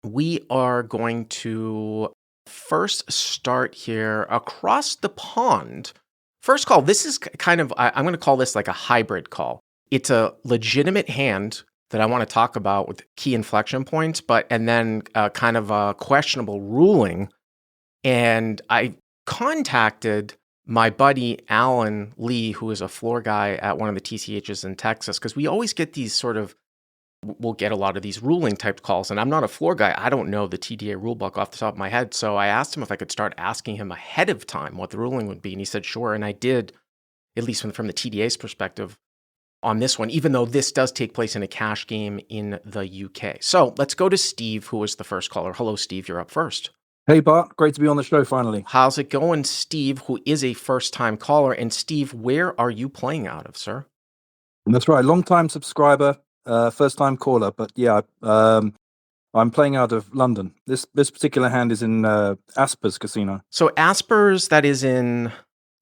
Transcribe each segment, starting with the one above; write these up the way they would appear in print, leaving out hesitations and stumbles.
We are going to first start here across the pond. First call, this is kind of, I'm going to call this like a hybrid call. It's a legitimate hand that I want to talk about with key inflection points, and then kind of a questionable ruling. And I contacted my buddy Alan Lee, who is a floor guy at one of the TCHs in Texas, because we always get these we'll get a lot of these ruling type calls. And I'm not a floor guy. I don't know the TDA rulebook off the top of my head. So I asked him if I could start asking him ahead of time what the ruling would be. And he said, sure. And I did, at least from the TDA's perspective on this one, even though this does take place in a cash game in the UK. So let's go to Steve, who was the first caller. Hello, Steve. You're up first. Hey, Bart. Great to be on the show finally. How's it going, Steve, who is a first-time caller? And Steve, where are you playing out of, sir? That's right. Long-time subscriber, first-time caller. But yeah, I'm playing out of London. This particular hand is in Asper's Casino. So Asper's, that is in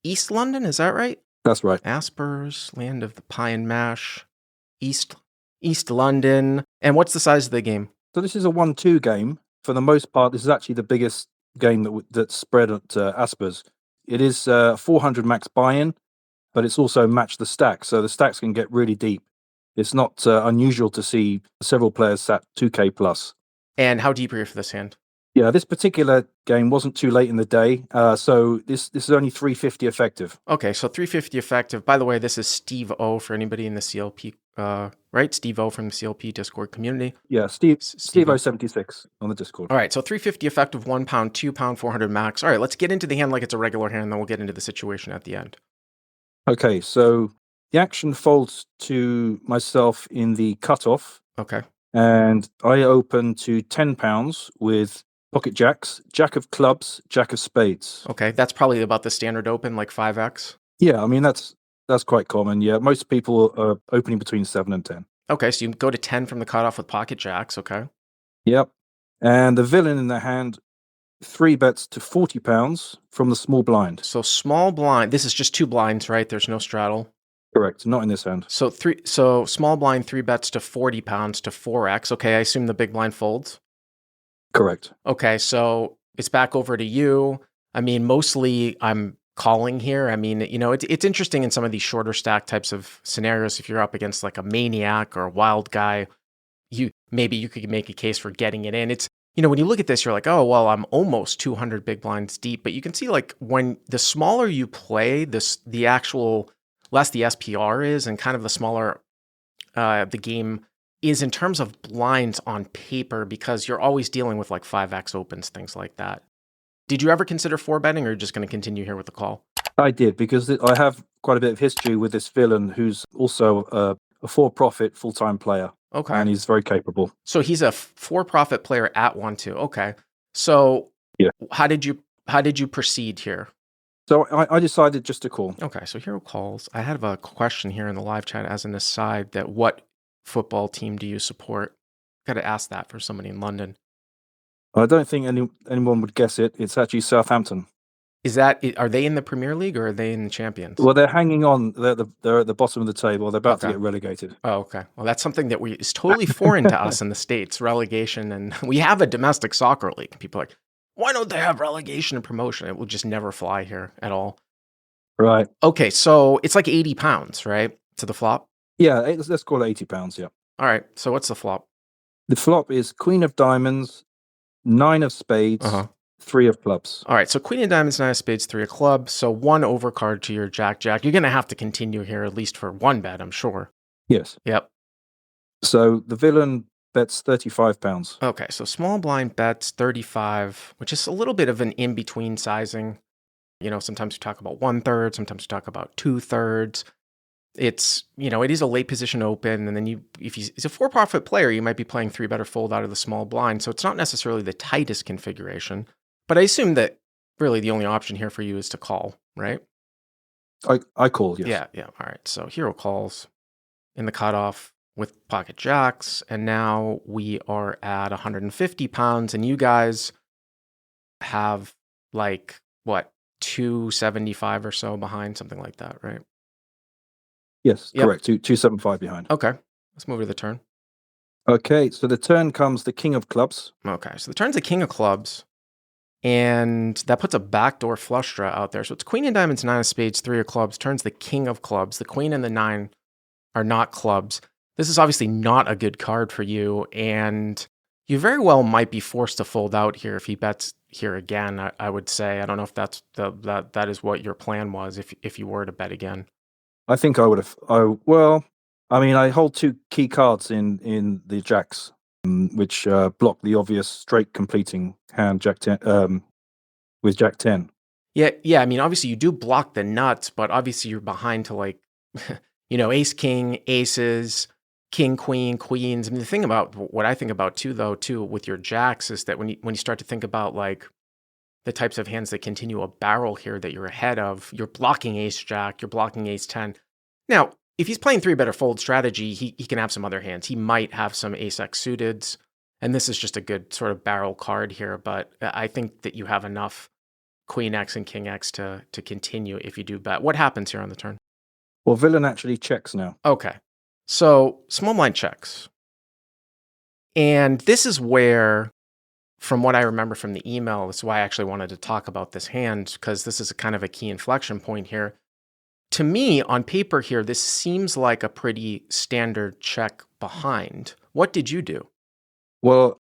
East London, is that right? That's right. Asper's, land of the pie and mash, East London. And what's the size of the game? So this is a 1-2 game. For the most part, this is actually the biggest game that's spread at Asper's. It is 400 max buy-in, but it's also match the stack, so the stacks can get really deep. It's not unusual to see several players sat 2K plus. And how deep are you for this hand? Yeah, this particular game wasn't too late in the day, so this is only 350 effective. Okay, so 350 effective. By the way, this is Steve O for anybody in the CLP, right? Steve O from the CLP Discord community. Yeah, Steve O76 on the Discord. All right, so 350 effective, 1 pound, 2 pound, 400 max. All right, let's get into the hand like it's a regular hand, and then we'll get into the situation at the end. Okay, so the action folds to myself in the cutoff. Okay. And I open to 10 pounds with pocket jacks, jack of clubs, jack of spades. Okay, that's probably about the standard open, like 5x. Yeah, I mean, that's quite common. Yeah, most people are opening between 7 and 10. Okay, so you go to 10 from the cutoff with pocket jacks, okay. Yep. And the villain in the hand, 3 bets to 40 pounds from the small blind. So small blind, this is just 2 blinds, right? There's no straddle. Correct, not in this hand. So small blind, 3 bets to 40 pounds to 4x. Okay, I assume the big blind folds. Correct. Okay, so it's back over to you. I mean, mostly I'm calling here. I mean, it's interesting in some of these shorter stack types of scenarios. If you're up against like a maniac or a wild guy, maybe you could make a case for getting it in. It's, when you look at this, you're like, oh, well, I'm almost 200 big blinds deep. But you can see like when the smaller you play, the actual less the SPR is, and kind of the smaller the game is in terms of blinds on paper, because you're always dealing with like 5x opens, things like that. Did you ever consider 4-betting, or are you just going to continue here with the call? I did, because I have quite a bit of history with this villain who's also a for-profit full-time player. Okay. And he's very capable. So he's a for-profit player at 1-2. Okay. So yeah, how did you proceed here? So I decided just to call. Okay, so hero calls. I have a question here in the live chat as an aside, that what football team do you support? Got to ask that for somebody in London. I don't think anyone would guess it. It's actually Southampton. Are they in the Premier League, or are they in the Champions? Well, they're hanging on. They're at the bottom of the table. They're about to get relegated. Oh, okay. Well, that's something that is totally foreign to us in the States, relegation. And we have a domestic soccer league. People are like, why don't they have relegation and promotion? It will just never fly here at all. Right. Okay, so it's like 80 pounds, right, to the flop? Yeah, let's call it 80 pounds, yeah. All right, so what's the flop? The flop is Queen of Diamonds, 9 of Spades, 3 of Clubs. All right, so Queen of Diamonds, 9 of Spades, 3 of Clubs. So 1 overcard to your Jack. You're going to have to continue here at least for 1 bet, I'm sure. Yes. Yep. So the villain bets 35 pounds. Okay, so small blind bets 35, which is a little bit of an in-between sizing. Sometimes we talk about 1/3, sometimes we talk about 2/3. It's, it is a late position open, and then if he's a for-profit player, you might be playing 3-bet or fold out of the small blind, so it's not necessarily the tightest configuration. But I assume that really the only option here for you is to call, right? I call, yes. Yeah. All right, so hero calls in the cutoff with pocket jacks, and now we are at 150 pounds, and you guys have like, what, 275 or so behind, something like that, right? Yes, correct. 275 behind. Okay, let's move to the turn. Okay, so the turn comes the king of clubs. Okay, so the turn's the king of clubs, and that puts a backdoor flush draw out there. So it's queen of diamonds, nine of spades, three of clubs, turns the king of clubs. The queen and the nine are not clubs. This is obviously not a good card for you, and you very well might be forced to fold out here if he bets here again. I would say. I don't know if that's that is what your plan was if you were to bet again. I think I would have. Well, I mean, I hold two key cards in the jacks, which block the obvious straight completing hand Jack 10 with Jack 10. Yeah. I mean, obviously you do block the nuts, but obviously you're behind to like, ace king, aces, king queen, queens. I mean, the thing about what I think about too with your jacks is that when you start to think about like the types of hands that continue a barrel here that you're ahead of, you're blocking ace jack, you're blocking ace 10. Now, if he's playing three better fold strategy, he can have some other hands. He might have some ace x suiteds, and this is just a good sort of barrel card here. But I think that you have enough queen x and king x to continue if you do bet. What happens here on the turn? Well, villain actually checks now. Okay, so small blind checks, and this is where, from what I remember from the email, this is why I actually wanted to talk about this hand, because this is a kind of a key inflection point here. To me, on paper here, this seems like a pretty standard check behind. What did you do? Well,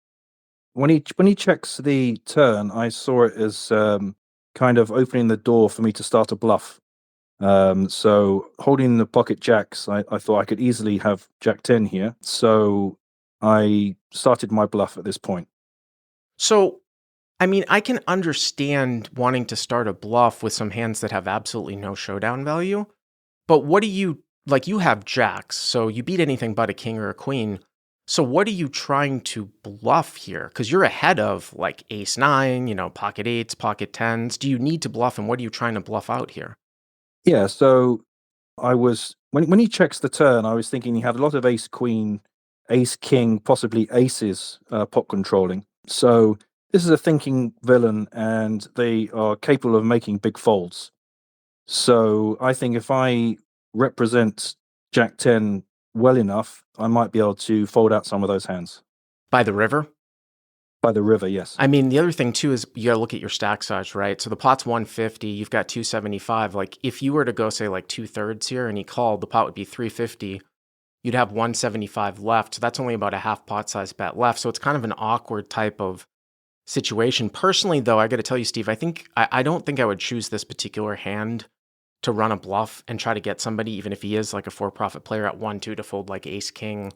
when he checks the turn, I saw it as kind of opening the door for me to start a bluff. So holding the pocket jacks, I thought I could easily have Jack 10 here. So I started my bluff at this point. So, I mean, I can understand wanting to start a bluff with some hands that have absolutely no showdown value, but what do you, like, you have jacks, so you beat anything but a king or a queen. So what are you trying to bluff here? Because you're ahead of like ace nine, pocket eights, pocket tens. Do you need to bluff, and what are you trying to bluff out here? Yeah, so I was when he checks the turn, I was thinking he had a lot of ace queen, ace king, possibly aces pot controlling. So this is a thinking villain, and they are capable of making big folds. So I think if I represent Jack 10 well enough, I might be able to fold out some of those hands. By the river? By the river, yes. I mean, the other thing too is you got to look at your stack size, right? So the pot's 150, you've got 275. Like if you were to go say like 2/3 here and he called, the pot would be 350. You'd have 175 left. So that's only about a half pot size bet left. So it's kind of an awkward type of situation. Personally, though, I got to tell you, Steve, I don't think I would choose this particular hand to run a bluff and try to get somebody, even if he is like a for-profit player at 1-2 to fold like ace king,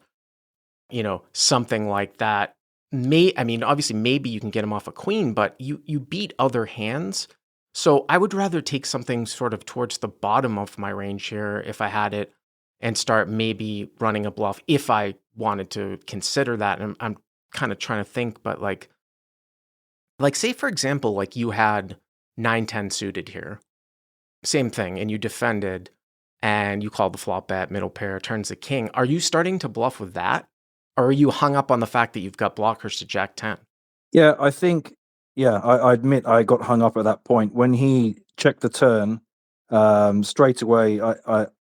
something like that. Obviously, maybe you can get him off a queen, but you beat other hands. So I would rather take something sort of towards the bottom of my range here if I had it, and start maybe running a bluff if I wanted to consider that. And I'm kind of trying to think, but like say for example, like you had 9-10 suited here, same thing, and you defended and you called the flop bet, middle pair, turns the king. Are you starting to bluff with that? Or are you hung up on the fact that you've got blockers to Jack 10? Yeah, I think, I admit I got hung up at that point. When he checked the turn, straight away,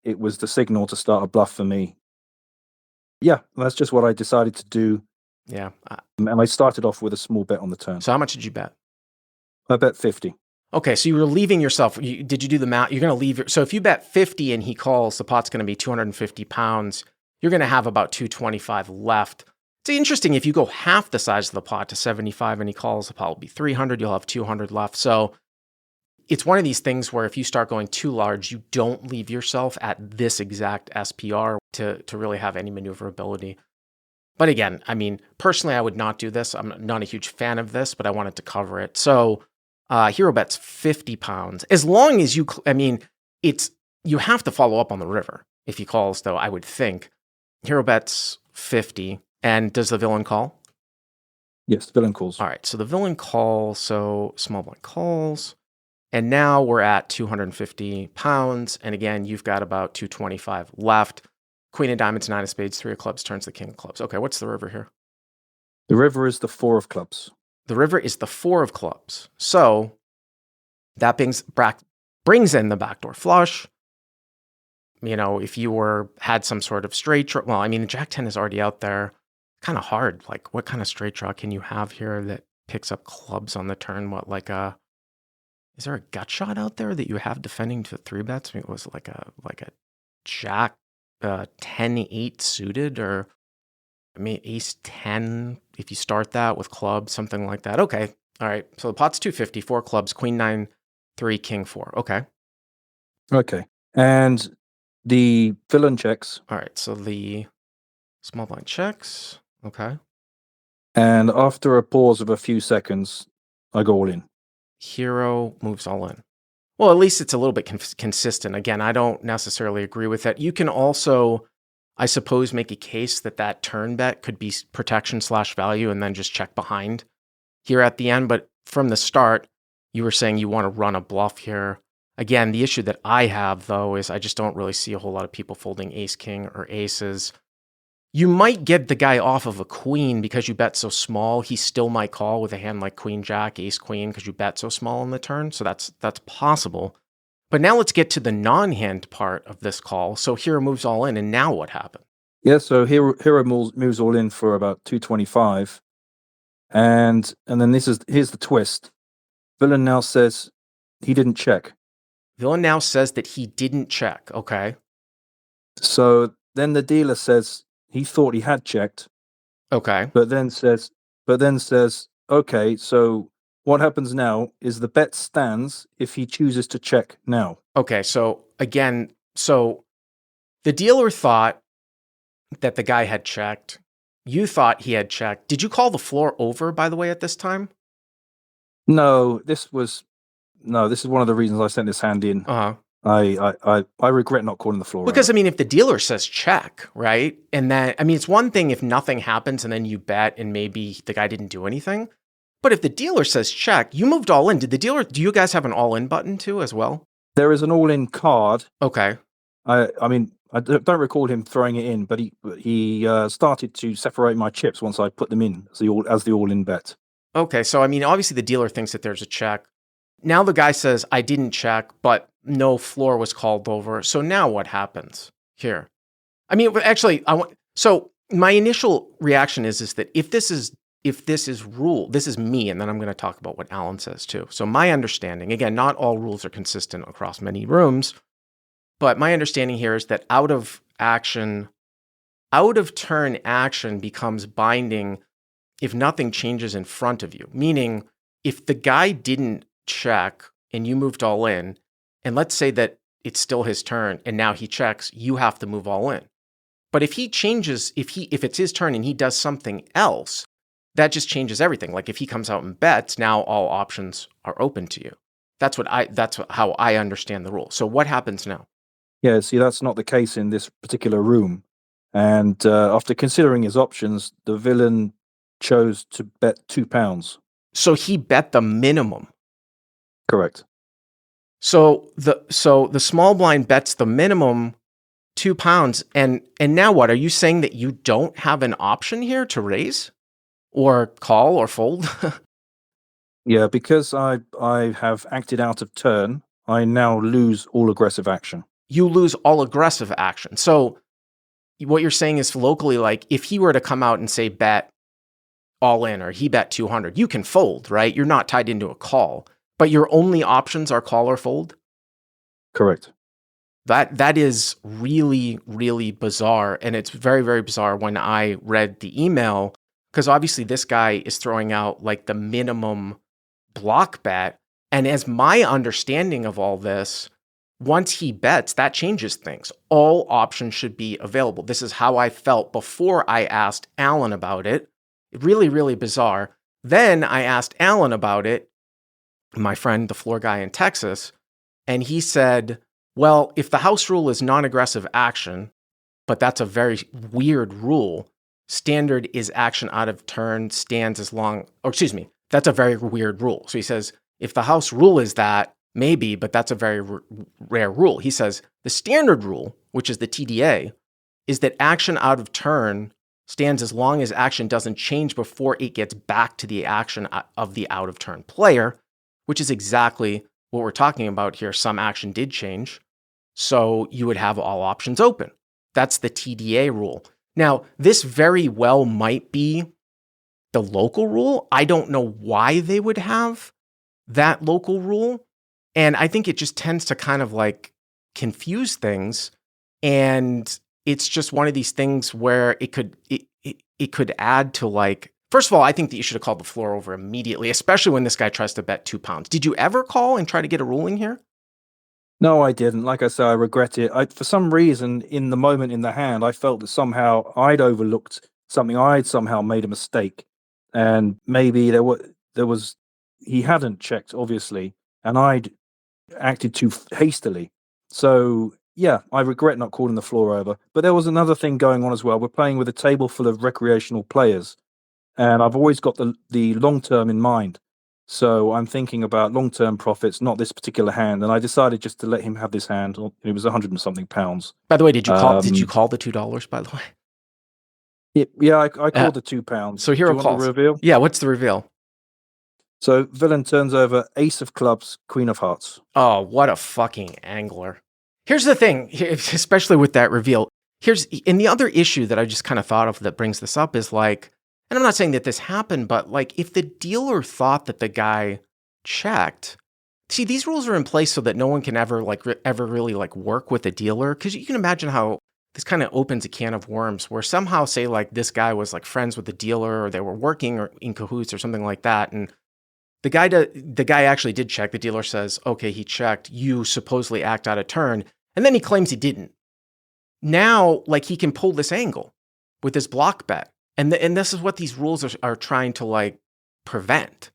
it was the signal to start a bluff for me. Yeah, that's just what I decided to do. Yeah. And I started off with a small bet on the turn. So how much did you bet? I bet 50. Okay, so you were leaving yourself. Did you do the math? You're going to leave. So if you bet 50 and he calls, the pot's going to be 250 pounds. You're going to have about 225 left. It's interesting, if you go half the size of the pot to 75 and he calls, the pot will be 300. You'll have 200 left. So it's one of these things where if you start going too large, you don't leave yourself at this exact SPR to really have any maneuverability. But again, I mean, personally, I would not do this. I'm not a huge fan of this, but I wanted to cover it. So hero bets 50 pounds. As long as you have to follow up on the river if he calls, though, I would think. Hero bets 50. And does the villain call? Yes, the villain calls. All right, so the villain calls, so small blind calls. And now we're at 250 pounds. And again, you've got about 225 left. Queen of diamonds, nine of spades, three of clubs turns the king of clubs. Okay, what's the river here? The river is the four of clubs. The river is the four of clubs. So that brings in the backdoor flush. If you had some sort of straight, the Jack 10 is already out there. kind of hard. Like, what kind of straight draw can you have here that picks up clubs on the turn? What, like is there a gut shot out there that you have defending to 3-bets? I mean, was it like a jack 10-8 suited, or I mean ace 10 if you start that with clubs, something like that? Okay. All right. So the pot's 250, 4 clubs, queen 9, 3, king 4. Okay. Okay. And the villain checks. All right. So the small blind checks. Okay. And after a pause of a few seconds, I go all in. Hero moves all in. Well, at least it's a little bit consistent. Again, I don't necessarily agree with that. You can also, I suppose, make a case that turn bet could be protection / value and then just check behind here at the end. But from the start, you were saying you want to run a bluff here. Again, the issue that I have, though, is I just don't really see a whole lot of people folding ace, king, or aces. You might get the guy off of a queen because you bet so small. He still might call with a hand like queen, jack, ace, queen, because you bet so small on the turn. So that's possible. But now let's get to the non-hand part of this call. So hero moves all in, and now what happened? Yeah, so hero moves all in for about 225. And then here's the twist. Villain now says he didn't check. Villain now says that he didn't check. Okay. So then the dealer says he thought he had checked, Okay. but then says, okay, so what happens now is the bet stands if he chooses to check now. Okay. So again, the dealer thought that the guy had checked. You thought he had checked. Did you call the floor over, by the way, at this time? No, this is one of the reasons I sent this hand in. Uh-huh. I regret not calling the floor. Because, I mean, if the dealer says check, right? And then, I mean, it's one thing if nothing happens and then you bet and maybe the guy didn't do anything. But if the dealer says check, you moved all in. Do you guys have an all in button too as well? There is an all in card. Okay. I mean, I don't recall him throwing it in, but he started to separate my chips once I put them in as the all in bet. Okay. So, I mean, obviously the dealer thinks that there's a check. Now the guy says, I didn't check, but no floor was called over. So now what happens here? I mean, actually, so my initial reaction is that if this is rule, this is me, and then I'm going to talk about what Alan says too. So my understanding, again, not all rules are consistent across many rooms, but my understanding here is that out of turn action becomes binding if nothing changes in front of you. Meaning, if the guy didn't check and you moved all in, and let's say that it's still his turn and now he checks, you have to move all in. But if he changes, if it's his turn and he does something else, that just changes everything. Like if he comes out and bets, now all options are open to you. That's how I understand the rule. So what happens now? Yeah, see, that's not the case in this particular room. And after considering his options, the villain chose to bet £2. So he bet the minimum. Correct. So the small blind bets the minimum £2, and now what? Are you saying that you don't have an option here to raise, or call, or fold? Yeah, because I have acted out of turn, I now lose all aggressive action. You lose all aggressive action. So what you're saying is locally, like if he were to come out and say bet all in, or he bet 200, you can fold, right? You're not tied into a call. But your only options are call or fold? Correct. That is really, really bizarre. And it's very, very bizarre when I read the email, because obviously this guy is throwing out like the minimum block bet. And as my understanding of all this, once he bets, that changes things. All options should be available. This is how I felt before I asked Alan about it. Really, really bizarre. Then I asked Alan about it, my friend, the floor guy in Texas, and he said, well, if the house rule is non-aggressive action, but that's a very weird rule, standard is action out of turn stands as long, or excuse me, that's a very weird rule. So he says, if the house rule is that, maybe, but that's a very rare rule. He says, the standard rule, which is the TDA, is that action out of turn stands as long as action doesn't change before it gets back to the action of the out of turn player, which is exactly what we're talking about here. Some action did change, so you would have all options open. That's the TDA rule. Now, this very well might be the local rule. I don't know why they would have that local rule. And I think it just tends to kind of like confuse things. And it's just one of these things where it could add to like, first of all, I think that you should have called the floor over immediately, especially when this guy tries to bet £2. Did you ever call and try to get a ruling here? No, I didn't. Like I say, I regret it. For some reason, in the moment in the hand, I felt that somehow I'd overlooked something. I'd somehow made a mistake, and maybe there was he hadn't checked, obviously, and I'd acted too hastily. So yeah, I regret not calling the floor over. But there was another thing going on as well. We're playing with a table full of recreational players, and I've always got the long term in mind. So I'm thinking about long term profits, not this particular hand. And I decided just to let him have this hand. It was 100 and something pounds. By the way, did you call the $2? By the way, yeah, I called the £2. So hero Do you want calls. the reveal? Yeah, what's the reveal? So villain turns over ace of clubs, queen of hearts. Oh, what a fucking angler. Here's the thing, especially with that reveal. And the other issue that I just kind of thought of that brings this up is like, and I'm not saying that this happened, but like if the dealer thought that the guy checked, see, these rules are in place so that no one can ever really like work with a dealer. Cause you can imagine how this kind of opens a can of worms where somehow say like this guy was like friends with the dealer or they were working or in cahoots or something like that. And the guy actually did check. The dealer says, okay, he checked. You supposedly act out of turn. And then he claims he didn't. Now, like he can pull this angle with his block bet. And this is what these rules are trying to like prevent.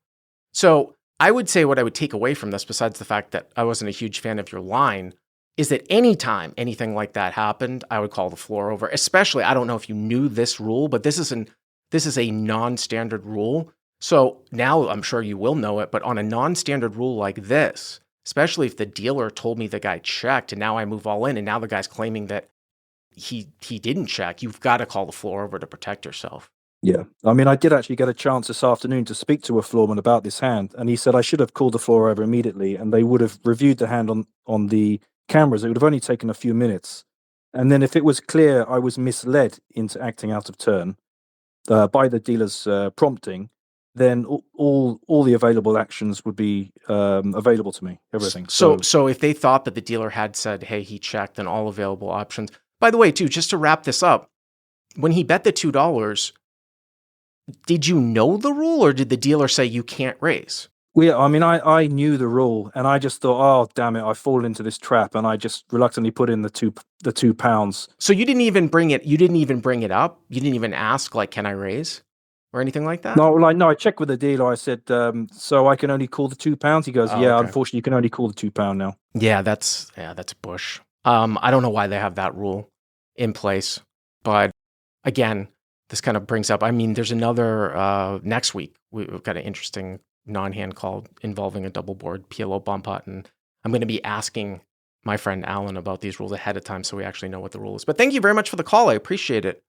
So I would say what I would take away from this, besides the fact that I wasn't a huge fan of your line, is that anytime anything like that happened, I would call the floor over. Especially, I don't know if you knew this rule, but this is a non-standard rule. So now I'm sure you will know it, but on a non-standard rule like this, especially if the dealer told me the guy checked and now I move all in and now the guy's claiming that he didn't check, you've got to call the floor over to protect yourself. Yeah. I mean, I did actually get a chance this afternoon to speak to a floorman about this hand, and he said I should have called the floor over immediately and they would have reviewed the hand on the cameras. It would have only taken a few minutes. And then if it was clear I was misled into acting out of turn by the dealer's prompting, then all the available actions would be available to me, everything. So if they thought that the dealer had said, hey, he checked, then all available options. By the way, too, just to wrap this up, when he bet the $2, did you know the rule or did the dealer say you can't raise? Well, yeah, I mean, I knew the rule and I just thought, oh, damn it, I've fallen into this trap. And I just reluctantly put in the £2. So you didn't even bring it up? You didn't even ask, like, can I raise? Or anything like that? No, I checked with the dealer. I said, so I can only call the £2. He goes, yeah, okay. Unfortunately, you can only call the £2 now. Yeah, that's Bush. I don't know why they have that rule in place, but again, this kind of brings up. I mean, there's another next week. We've got an interesting non-hand call involving a double board PLO bomb pot, and I'm going to be asking my friend Alan about these rules ahead of time so we actually know what the rule is. But thank you very much for the call. I appreciate it.